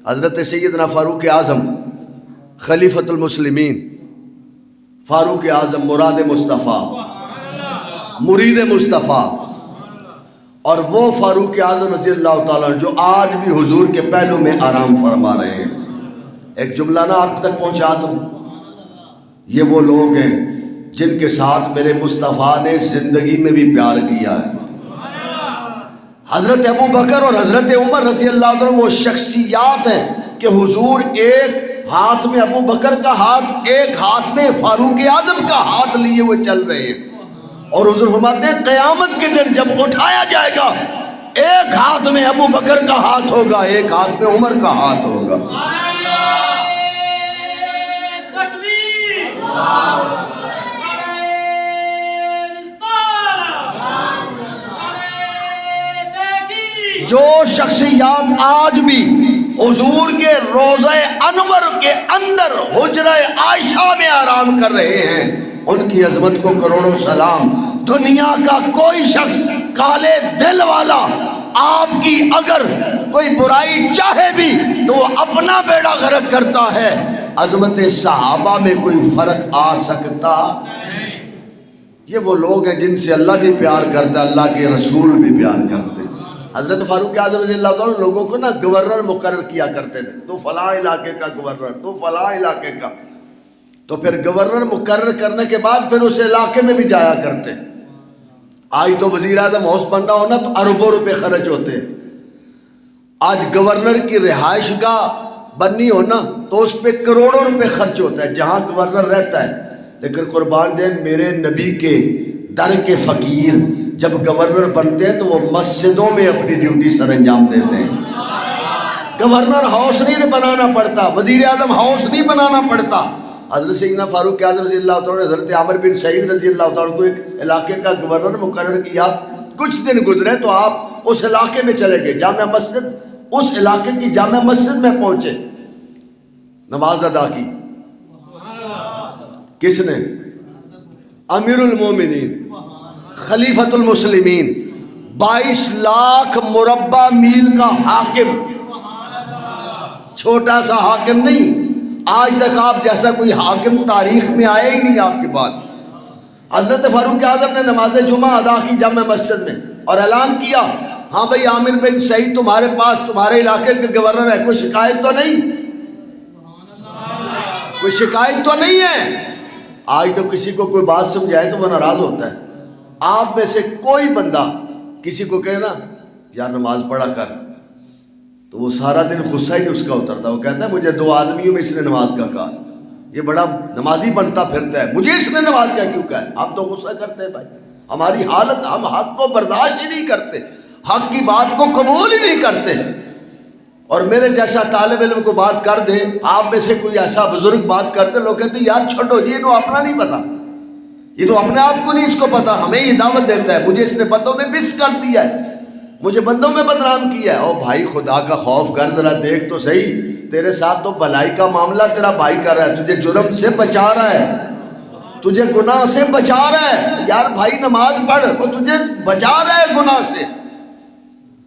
حضرت سیدنا فاروق اعظم خلیفۃ المسلمین، فاروق اعظم مراد مصطفیٰ، مرید مصطفیٰ، اور وہ فاروق اعظم رضی اللہ تعالیٰ عنہ جو آج بھی حضور کے پہلو میں آرام فرما رہے ہیں۔ ایک جملہ نہ آپ تک پہنچا دوں، یہ وہ لوگ ہیں جن کے ساتھ میرے مصطفیٰ نے زندگی میں بھی پیار کیا ہے۔ حضرت ابو بکر اور حضرت عمر رضی اللہ عنہ وہ شخصیات ہیں کہ حضور ایک ہاتھ میں ابو بکر کا ہاتھ، ایک ہاتھ میں فاروق اعظم کا ہاتھ لیے ہوئے چل رہے ہیں، اور حضور فرماتے ہیں قیامت کے دن جب اٹھایا جائے گا ایک ہاتھ میں ابو بکر کا ہاتھ ہوگا، ایک ہاتھ میں عمر کا ہاتھ ہوگا۔ جو شخصیات آج بھی حضور کے روضہ انور کے اندر حجرہ عائشہ میں آرام کر رہے ہیں، ان کی عظمت کو کروڑوں سلام۔ دنیا کا کوئی شخص کالے دل والا آپ کی اگر کوئی برائی چاہے بھی تو وہ اپنا بیڑا غرق کرتا ہے، عظمت صحابہ میں کوئی فرق آ سکتا؟ یہ وہ لوگ ہیں جن سے اللہ بھی پیار کرتا ہے، اللہ کے رسول بھی پیار کرتے۔ حضرت فاروق اعظم رضی اللہ عنہ لوگوں کو گورنر مقرر کیا کرتے تھے، تو فلاں علاقے کا گورنر، تو فلاں علاقے کا، تو پھر گورنر مقرر کرنے کے بعد پھر اس علاقے میں بھی جایا کرتے۔ آج تو وزیر اعظم ہاؤس بننا ہونا تو اربوں روپے خرچ ہوتے ہیں، آج گورنر کی رہائش گاہ بننی ہونا تو اس پہ کروڑوں روپے خرچ ہوتا ہے جہاں گورنر رہتا ہے۔ لیکن قربان جائیں میرے نبی کے در کے فقیر جب گورنر بنتے ہیں تو وہ مسجدوں میں اپنی ڈیوٹی سر انجام دیتے ہیں۔ گورنر ہاؤس نہیں بنانا پڑتا، وزیر اعظم ہاؤس نہیں بنانا پڑتا۔ حضرت سیدنا فاروق اعظم رضی اللہ تعالیٰ نے حضرت عامر بن سعید رضی اللہ تعالیٰ کو ایک علاقے کا گورنر مقرر کیا، کچھ دن گزرے تو آپ اس علاقے میں چلے گئے، جامع مسجد، اس علاقے کی جامع مسجد میں پہنچے، نماز ادا کی۔ کس نے؟ امیر المومنین، خلیفۃ المسلمین، 22 لاکھ مربع میل کا حاکم، چھوٹا سا حاکم نہیں۔ آج تک آپ جیسا کوئی حاکم تاریخ میں آیا ہی نہیں آپ کے بعد۔ حضرت فاروق اعظم نے نماز جمعہ ادا کی جامع مسجد میں اور اعلان کیا، ہاں بھائی عامر بن سعید تمہارے پاس تمہارے علاقے کے گورنر ہے، کوئی شکایت تو نہیں؟ کوئی شکایت تو نہیں ہے؟ آج تو کسی کو کوئی بات سمجھائے تو وہ ناراض ہوتا ہے۔ آپ میں سے کوئی بندہ کسی کو کہے نا یار نماز پڑھا کر، تو وہ سارا دن غصہ ہی نہیں اس کا اترتا، وہ کہتا ہے مجھے 2 آدمیوں میں اس نے نماز کا کہا، یہ بڑا نمازی بنتا پھرتا ہے، مجھے اس نے نماز کا کیوں کہا ہے؟ ہم تو غصہ کرتے ہیں بھائی، ہماری حالت، ہم حق کو برداشت ہی نہیں کرتے، حق کی بات کو قبول ہی نہیں کرتے۔ اور میرے جیسا طالب علم کو بات کر دے، آپ میں سے کوئی ایسا بزرگ بات کر دے، لوگ کہتے ہیں یار چھوڑو جی، یہ تو اپنا نہیں پتا، یہ تو اپنے آپ کو نہیں اس کو پتا، ہمیں یہ دعوت دیتا ہے، مجھے اس نے بندوں میں بس کر دیا ہے، مجھے بندوں میں بدنام کیا ہے۔ او بھائی خدا کا خوف کر، ذرا دیکھ تو صحیح، تیرے ساتھ تو بھلائی کا معاملہ تیرا بھائی کر رہا ہے، تجھے جرم سے بچا رہا ہے، تجھے گناہ سے بچا رہا ہے۔ یار بھائی نماز پڑھ، وہ تجھے بچا رہا ہے گناہ سے،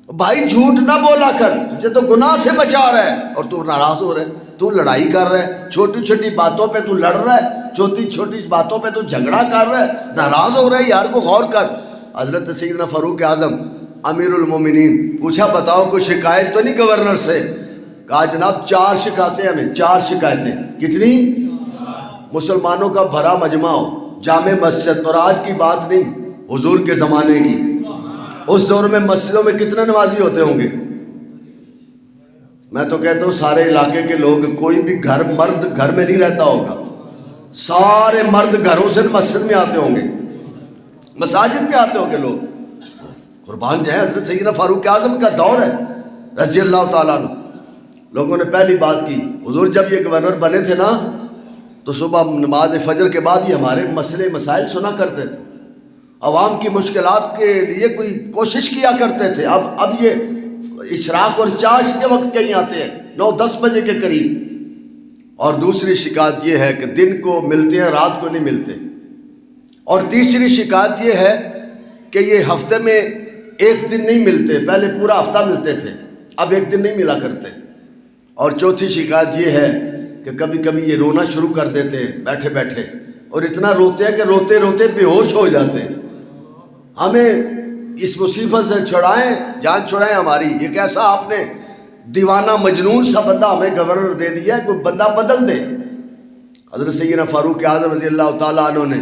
بھائی جھوٹ نہ بولا کر، تجھے تو گناہ سے بچا رہا ہے، اور تو ناراض ہو رہا ہے، تو لڑائی کر رہا ہے، چھوٹی چھوٹی باتوں پہ تو لڑ رہا ہے، چھوٹی چھوٹی باتوں پہ تو جھگڑا کر رہا ہے، ناراض ہو رہا ہے، یار کو غور کر۔ حضرت سیدنا فاروق اعظم امیر المومنین پوچھا بتاؤ کوئی شکایت تو نہیں گورنر سے؟ کہا جناب 4 شکایتیں ہمیں، 4 شکایتیں۔ کتنی؟ مسلمانوں کا بھرا مجمع ہو، جامع مسجد، اور آج کی بات نہیں، حضور کے زمانے کی، اس دور میں مسجدوں میں کتنے نمازی ہوتے ہوں گے؟ میں تو کہتا ہوں سارے علاقے کے لوگ، کوئی بھی مرد گھر میں نہیں رہتا ہوگا، سارے مرد گھروں سے مسجد میں آتے ہوں گے، مساجد میں آتے ہوں گے لوگ۔ قربان جائیں حضرت سیدنا فاروق اعظم کا دور ہے رضی اللہ تعالیٰ عنہ۔ لوگوں نے پہلی بات کی، حضور جب یہ گورنر بنے تھے نا تو صبح نماز فجر کے بعد یہ ہمارے مسئلے مسائل سنا کرتے تھے، عوام کی مشکلات کے لیے کوئی کوشش کیا کرتے تھے۔ اب یہ اشراق اور چاش کے وقت کہیں آتے ہیں 9-10 بجے کے قریب۔ اور دوسری شکایت یہ ہے کہ دن کو ملتے ہیں، رات کو نہیں ملتے۔ اور تیسری شکایت یہ ہے کہ یہ ہفتے میں 1 دن نہیں ملتے، پہلے پورا ہفتہ ملتے تھے، اب 1 دن نہیں ملا کرتے۔ اور چوتھی شکایت یہ ہے کہ کبھی کبھی یہ رونا شروع کر دیتے ہیں بیٹھے بیٹھے، اور اتنا روتے ہیں کہ روتے روتے بے ہوش ہو جاتے ہیں۔ ہمیں اس مصیبت سے چھڑائیں، جان چھڑائیں ہماری۔ یہ کیسا آپ نے دیوانہ مجنون سا بندہ ہمیں گورنر دے دیا ہے، کوئی بندہ بدل دے۔ حضرت سیدنا فاروق اعظم رضی اللہ تعالیٰ عنہ نے،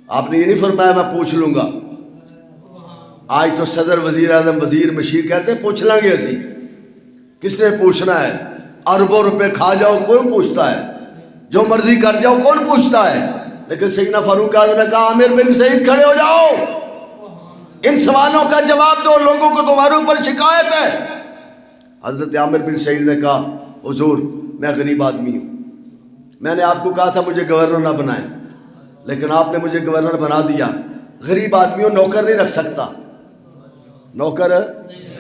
آپ نے یہ نہیں فرمایا میں پوچھ لوں گا۔ آج تو صدر، وزیر اعظم، وزیر مشیر کہتے ہیں پوچھ لیں گے اسی۔ کس نے پوچھنا ہے؟ اربوں روپے کھا جاؤ کون پوچھتا ہے؟ جو مرضی کر جاؤ کون پوچھتا ہے؟ لیکن سیدنا فاروق اعظم نے کہا عامر بن سعید کھڑے ہو جاؤ، ان سوالوں کا جواب دو، لوگوں کو تمہارے اوپر شکایت ہے۔ حضرت عامر بن سعید نے کہا حضور میں غریب آدمی ہوں، میں نے آپ کو کہا تھا مجھے گورنر نہ بنائیں، لیکن آپ نے مجھے گورنر بنا دیا۔ غریب آدمی ہوں، نوکر نہیں رکھ سکتا، نوکر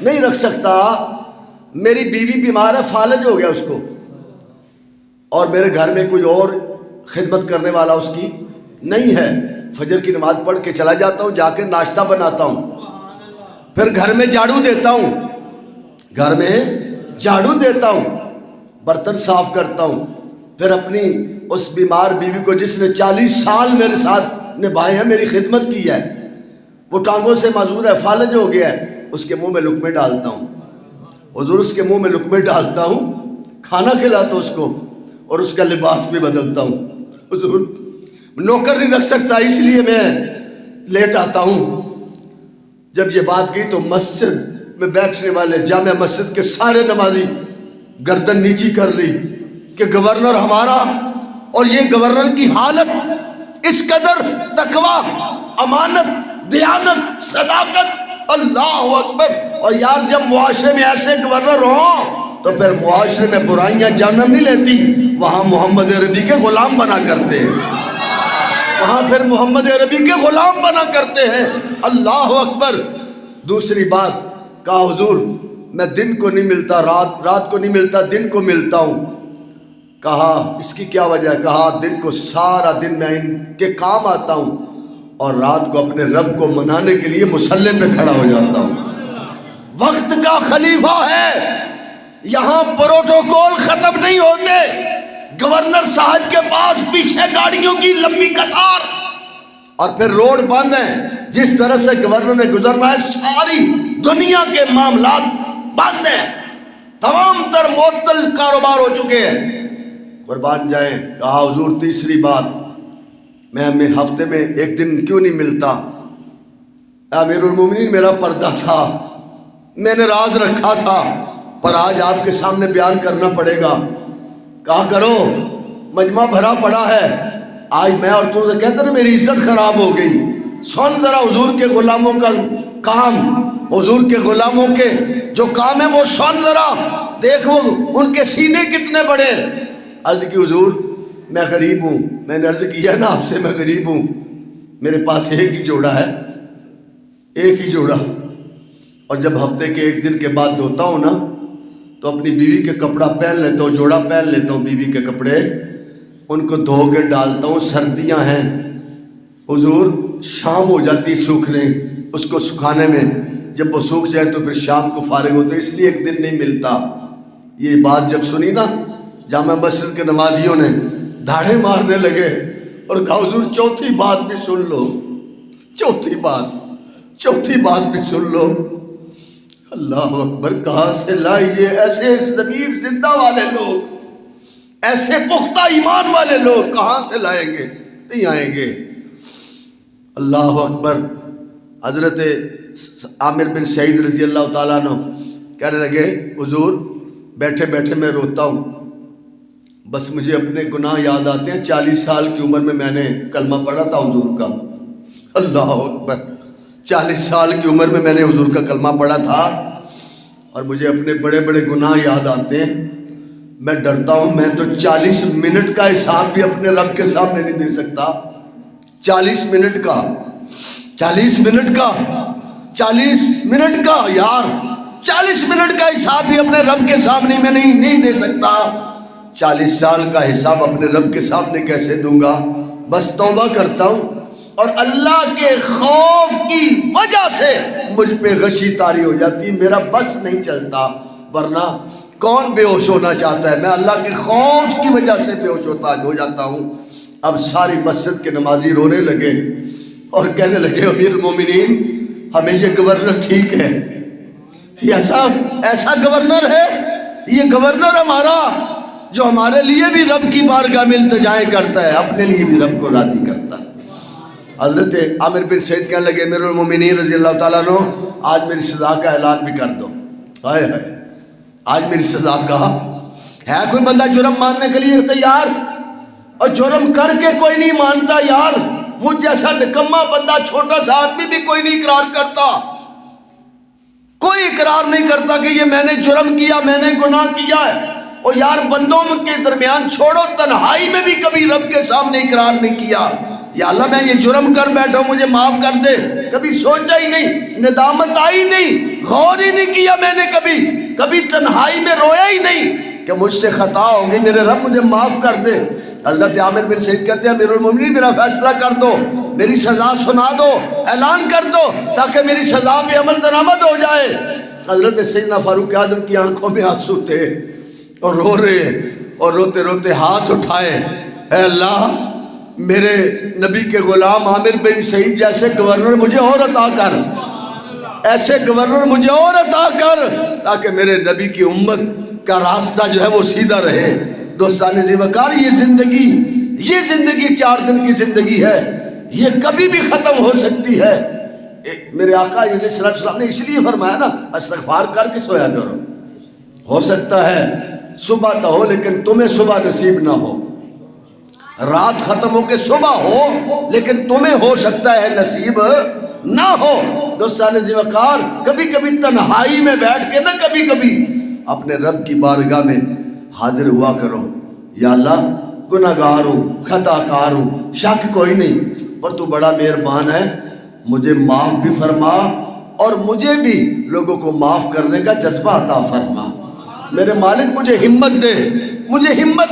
نہیں رکھ سکتا۔ میری بیوی بیمار ہے، فالج ہو گیا اس کو، اور میرے گھر میں کوئی اور خدمت کرنے والا اس کی نہیں ہے۔ فجر کی نماز پڑھ کے چلا جاتا ہوں، جا کے ناشتہ بناتا ہوں، پھر گھر میں جھاڑو دیتا ہوں، گھر میں جھاڑو دیتا ہوں، برتن صاف کرتا ہوں، پھر اپنی اس بیمار بیوی کو جس نے 40 سال میرے ساتھ نبھائے ہیں، میری خدمت کی ہے، وہ ٹانگوں سے معذور ہے، فالج ہو گیا ہے، اس کے منہ میں لقمے ڈالتا ہوں حضور، اس کے منہ میں لقمے ڈالتا ہوں، کھانا کھلاتا ہوں اس کو، اور اس کا لباس بھی بدلتا ہوں۔ حضور نوکر نہیں رکھ سکتا، اس لیے میں لیٹ آتا ہوں۔ جب یہ بات کی تو مسجد میں بیٹھنے والے جامع مسجد کے سارے نمازی گردن نیچی کر لی کہ گورنر ہمارا، اور یہ گورنر کی حالت اس قدر تقوی، امانت، دیانت، صداقت، اللہ اکبر۔ اور یار جب معاشرے میں ایسے گورنر ہوں تو پھر معاشرے میں برائیاں جنم نہیں لیتی، وہاں محمد عربی کے غلام بنا کرتے ہیں، وہاں پھر محمد عربی کے غلام بنا کرتے ہیں۔ اللہ اکبر۔ دوسری بات کہا حضور میں دن کو نہیں ملتا، رات کو نہیں ملتا، دن کو ملتا ہوں۔ کہا اس کی کیا وجہ ہے؟ کہا دن کو سارا دن میں ان کے کام آتا ہوں، اور رات کو اپنے رب کو منانے کے لیے مصلی پہ کھڑا ہو جاتا ہوں۔ وقت کا خلیفہ ہے، یہاں پروٹوکول ختم نہیں ہوتے۔ گورنر صاحب کے پاس پیچھے گاڑیوں کی لمبی قطار، اور پھر روڈ بند ہیں، جس طرف سے گورنر نے گزرنا ہے ساری دنیا کے معاملات بند ہیں، تمام تر معطل کاروبار ہو چکے ہیں۔ قربان جائیں۔ کہا حضور تیسری بات، میں ہمیں ہفتے میں ایک دن کیوں نہیں ملتا؟ امیر المومنین میرا پردہ تھا، میں نے راز رکھا تھا، پر آج آپ کے سامنے بیان کرنا پڑے گا۔ کہا کرو، مجمع بھرا پڑا ہے، آج میں اور تو سے کہتے ہیں میری عزت خراب ہو گئی۔ سن ذرا حضور کے غلاموں کا کام، حضور کے غلاموں کے جو کام ہے وہ سن ذرا، دیکھو ان کے سینے کتنے بڑے۔ عرض کی حضور میں غریب ہوں، میں نے عرض کیا نا آپ سے میں غریب ہوں، میرے پاس ایک ہی جوڑا ہے، ایک ہی جوڑا، اور جب ہفتے کے ایک دن کے بعد دھوتا ہوں نا تو اپنی بیوی کے کپڑا پہن لیتا ہوں، جوڑا پہن لیتا ہوں بیوی کے کپڑے، ان کو دھو کے ڈالتا ہوں، سردیاں ہیں حضور، شام ہو جاتی سوکھنے اس کو سکھانے میں، جب وہ سوکھ جائے تو پھر شام کو فارغ ہوتے، اس لیے ایک دن نہیں ملتا۔ یہ بات جب سنی نا جامع مسجد کے نمازیوں نے دھاڑے مارنے لگے اور کہا حضور چوتھی بات بھی سن لو، چوتھی بات بھی سن لو۔ اللہ اکبر۔ کہاں سے لائیے ایسے ضمیر زندہ والے لوگ، ایسے پختہ ایمان والے لوگ کہاں سے لائیں گے؟ نہیں آئیں گے۔ اللہ اکبر۔ حضرت عامر بن سعید رضی اللہ تعالیٰ عنہ کہنے لگے حضور بیٹھے بیٹھے میں روتا ہوں، بس مجھے اپنے گناہ یاد آتے ہیں۔ 40 سال کی عمر میں نے کلمہ پڑھا تھا حضور کا۔ اللہ اکبر۔ 40 سال کی عمر میں نے حضور کا کلمہ پڑھا تھا، اور مجھے اپنے بڑے بڑے گناہ یاد آتے ہیں۔ میں ڈرتا ہوں میں تو 40 منٹ کا حساب بھی اپنے رب کے سامنے نہیں دے سکتا۔ 40 منٹ کا، 40 منٹ کا، 40 منٹ کا یار، 40 منٹ کا حساب بھی اپنے رب کے سامنے میں نہیں دے سکتا۔ 40 سال کا حساب اپنے رب کے سامنے کیسے دوں گا؟ بس توبہ کرتا ہوں، اور اللہ کے خوف کی وجہ سے مجھ پہ غشی طاری ہو جاتی، میرا بس نہیں چلتا، ورنہ کون بے ہوش ہونا چاہتا ہے؟ میں اللہ کے خوف کی وجہ سے بے ہوش ہو جاتا ہوں۔ اب ساری مسجد کے نمازی رونے لگے اور کہنے لگے امیر المومنین ہمیں یہ گورنر ٹھیک ہے، یہ ایسا گورنر ہے، یہ گورنر ہمارا جو ہمارے لیے بھی رب کی بارگاہ میں التجائیں کرتا ہے، اپنے لیے بھی رب کو راضی کرتا ہے۔ حضرت عامر بن سعید کہنے لگے امیر المومنین رضی اللہ تعالیٰ عنہ آج میری سزا کا اعلان بھی کر دو۔ ہائے ہائے، آج میری سزا کا ہے؟ کوئی بندہ جرم ماننے کے لیے تیار؟ اور جرم کر کے کوئی نہیں مانتا یار، مجھ جیسا نکما بندہ چھوٹا سا آدمی بھی کوئی نہیں اقرار کرتا، کوئی اقرار نہیں کرتا کہ یہ میں نے جرم کیا، میں نے گناہ کیا ہے۔ اور یار بندوں کے درمیان چھوڑو، تنہائی میں بھی کبھی رب کے سامنے اقرار نہیں کیا یا اللہ میں یہ جرم کر بیٹھا ہوں مجھے معاف کر دے، کبھی سوچا ہی نہیں، ندامت آئی نہیں، غور ہی نہیں کیا میں نے، کبھی تنہائی میں رویا ہی نہیں کہ مجھ سے خطا ہوگی، میرے رب مجھے معاف کر دے۔ حضرت عامر بن سعید کہتے ہیں امیر المومنین میرا فیصلہ کر دو، میری سزا سنا دو، اعلان کر دو تاکہ میری سزا پہ عمل درآمد ہو جائے۔ حضرت سیدنا فاروق اعظم کی آنکھوں میں آنسو تھے اور رو رہے، اور روتے روتے ہاتھ اٹھائے، اے اللہ میرے نبی کے غلام عامر بن سعید جیسے گورنر مجھے اور عطا کر، ایسے گورنر مجھے اور عطا کر تاکہ میرے نبی کی امت کا راستہ جو ہے وہ سیدھا رہے۔ دوستان ذی وقار یہ زندگی 4 دن کی زندگی ہے، یہ کبھی بھی ختم ہو سکتی ہے۔ میرے آقا علیہ السلام نے اس لیے فرمایا نا استغفار کر کے سویا کرو، ہو سکتا ہے صبح تو ہو لیکن تمہیں صبح نصیب نہ ہو، رات ختم ہو کے صبح ہو لیکن تمہیں ہو سکتا ہے نصیب نہ ہو۔ دوستان ذی وقار کبھی کبھی تنہائی میں بیٹھ کے نہ کبھی اپنے رب کی بارگاہ میں حاضر ہوا کرو، یا اللہ گناہگار ہوں، خطا کار ہوں، شک کوئی نہیں، پر تو بڑا مہربان ہے، مجھے معاف بھی فرما اور مجھے بھی لوگوں کو معاف کرنے کا جذبہ عطا فرما۔ میرے مالک مجھے ہمت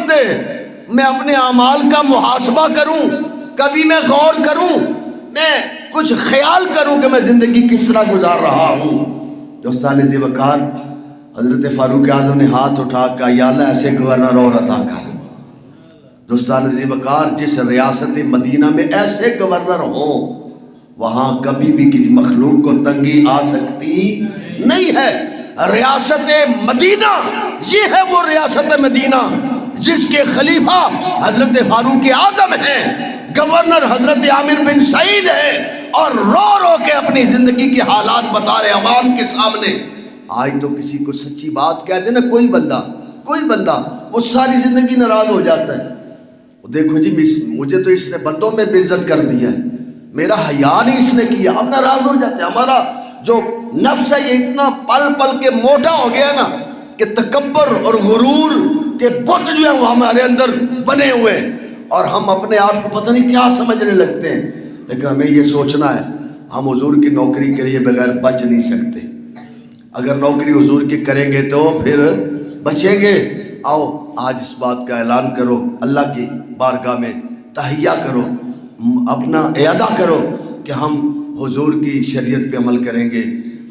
دے، میں اپنے اعمال کا محاسبہ کروں، کبھی میں غور کروں، میں کچھ خیال کروں کہ میں زندگی کس طرح گزار رہا ہوں۔ دوستان ذی وقار حضرت فاروق اعظم نے ہاتھ اٹھا کہا یا اللہ ایسے گورنر اور عطا کر۔ دوستان ذی وقار جس ریاست مدینہ میں ایسے گورنر ہوں وہاں کبھی بھی کسی مخلوق کو تنگی آ سکتی نہیں ہے۔ ریاست مدینہ یہ ہے وہ ریاست مدینہ جس کے خلیفہ حضرت فاروق اعظم ہیں، گورنر حضرت عامر بن سعید ہے، اور رو کے اپنی زندگی کے حالات بتا رہے عوام کے سامنے۔ آج تو کسی کو سچی بات کہہ دے نا کوئی بندہ وہ ساری زندگی ناراض ہو جاتا ہے، دیکھو جی مجھے تو اس نے بندوں میں بے عزت کر دیا ہے، میرا حیا نہیں اس نے کیا، ہم ناراض ہو جاتے ہیں۔ ہمارا جو نفس ہے یہ اتنا پل کے موٹا ہو گیا نا کہ تکبر اور غرور کے بت جو ہیں وہ ہمارے اندر بنے ہوئے ہیں، اور ہم اپنے آپ کو پتہ نہیں کیا سمجھنے لگتے ہیں۔ لیکن ہمیں یہ سوچنا ہے ہم حضور کی نوکری کے لیے بغیر بچ نہیں سکتے، اگر نوکری حضور کی کریں گے تو پھر بچیں گے۔ آؤ آج اس بات کا اعلان کرو، اللہ کی بارگاہ میں تہیہ کرو، اپنا اعادہ کرو کہ ہم حضور کی شریعت پہ عمل کریں گے،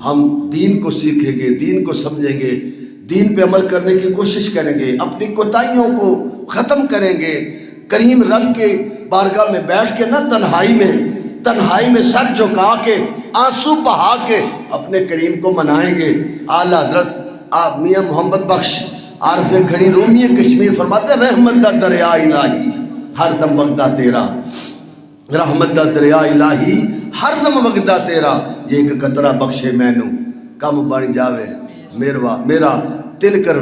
ہم دین کو سیکھیں گے، دین کو سمجھیں گے، دین پہ عمل کرنے کی کوشش کریں گے، اپنی کوتاہیوں کو ختم کریں گے، کریم رب کے بارگاہ میں بیٹھ کے نہ تنہائی میں سر جھکا کے آنسو بہا کے اپنے کریم کو منائیں گے۔ اعلیٰ حضرت آپ میاں محمد بخش عارف کھڑی رومی کشمیر فرماتے رحمت دا دریا الہی ہر دم وگدا تیرا، رحمت دا دریا الہی ہر دم وگدا تیرا، یہ ایک قطرہ بخشے مینوں کم بن جاوے میرا تلکن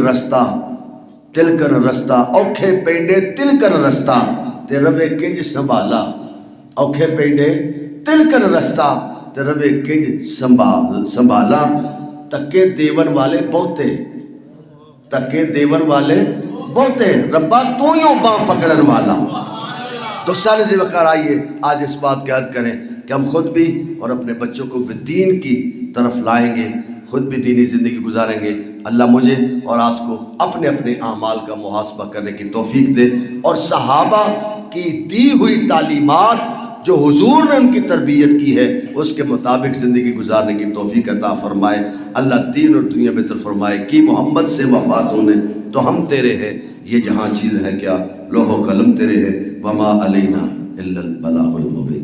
رستہ اوکھے پینڈے تلکن رستہ تے ربے کنج سنبھالا، اوکھے پینڈے تلکن رستہ تے ربے کنج سنبھالا، تکے دیون والے بہتے ربا تو یوں باں پکڑن والا۔ دوستان ذی وقار آئیے آج اس بات کی یاد کریں کہ ہم خود بھی اور اپنے بچوں کو بھی دین کی طرف لائیں گے، خود بھی دینی زندگی گزاریں گے۔ اللہ مجھے اور آپ کو اپنے اعمال کا محاسبہ کرنے کی توفیق دے، اور صحابہ کی دی ہوئی تعلیمات جو حضور نے ان کی تربیت کی ہے اس کے مطابق زندگی گزارنے کی توفیق عطا فرمائے۔ اللہ دین اور دنیا بہتر فرمائے. کی محمد سے وفات ہونے تو ہم تیرے ہیں، یہ جہاں چیز ہے کیا لوح و قلم تیرے ہیں. وما علینا الا البلاغ المبین.